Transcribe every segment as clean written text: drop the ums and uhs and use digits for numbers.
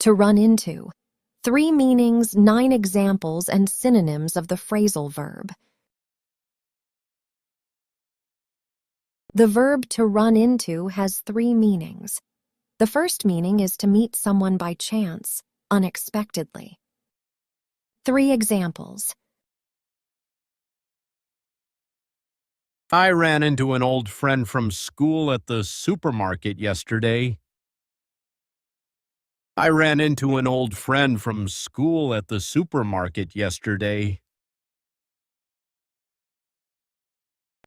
To run into. 3 meanings, 9 examples, and synonyms of the phrasal verb. The verb to run into has 3 meanings. The first meaning is to meet someone by chance, unexpectedly. 3 examples. I ran into an old friend from school at the supermarket yesterday. I ran into an old friend from school at the supermarket yesterday.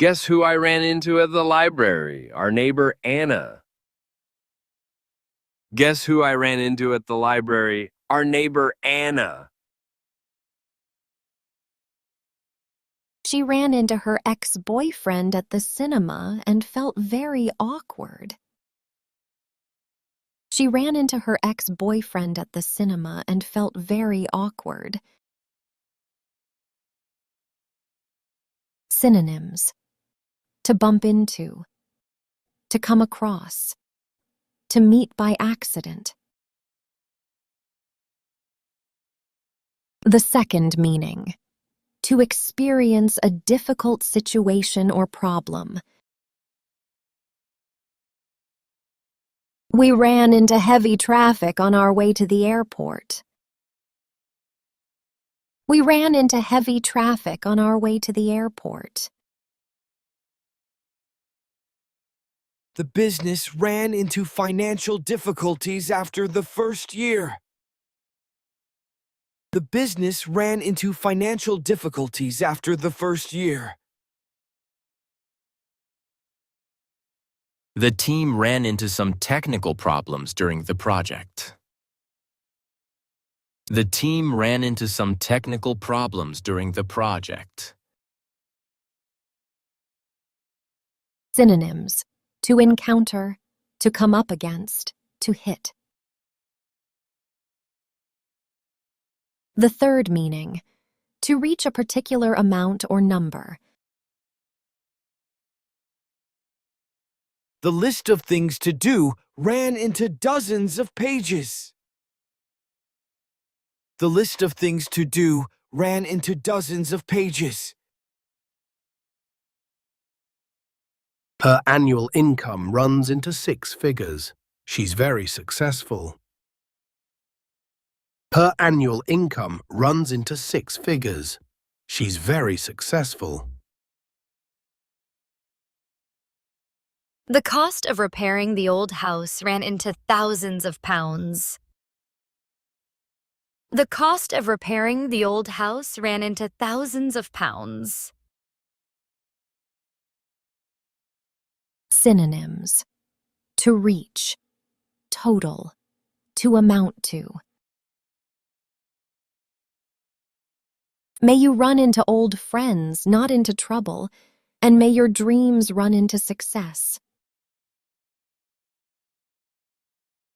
Guess who I ran into at the library? Our neighbor Anna. Guess who I ran into at the library? Our neighbor Anna. She ran into her ex-boyfriend at the cinema and felt very awkward. She ran into her ex-boyfriend at the cinema and felt very awkward. Synonyms. To bump into. To come across. To meet by accident. The second meaning. To experience a difficult situation or problem. We ran into heavy traffic on our way to the airport. We ran into heavy traffic on our way to the airport. The business ran into financial difficulties after the first year. The business ran into financial difficulties after the first year. The team ran into some technical problems during the project. The team ran into some technical problems during the project. Synonyms. To encounter, to come up against, to hit. The third meaning. To reach a particular amount or number. The list of things to do ran into dozens of pages. The list of things to do ran into dozens of pages. Her annual income runs into 6 figures. She's very successful. Her annual income runs into 6 figures. She's very successful. The cost of repairing the old house ran into thousands of pounds. The cost of repairing the old house ran into thousands of pounds. Synonyms. To reach, total, to amount to. May you run into old friends, not into trouble, and may your dreams run into success.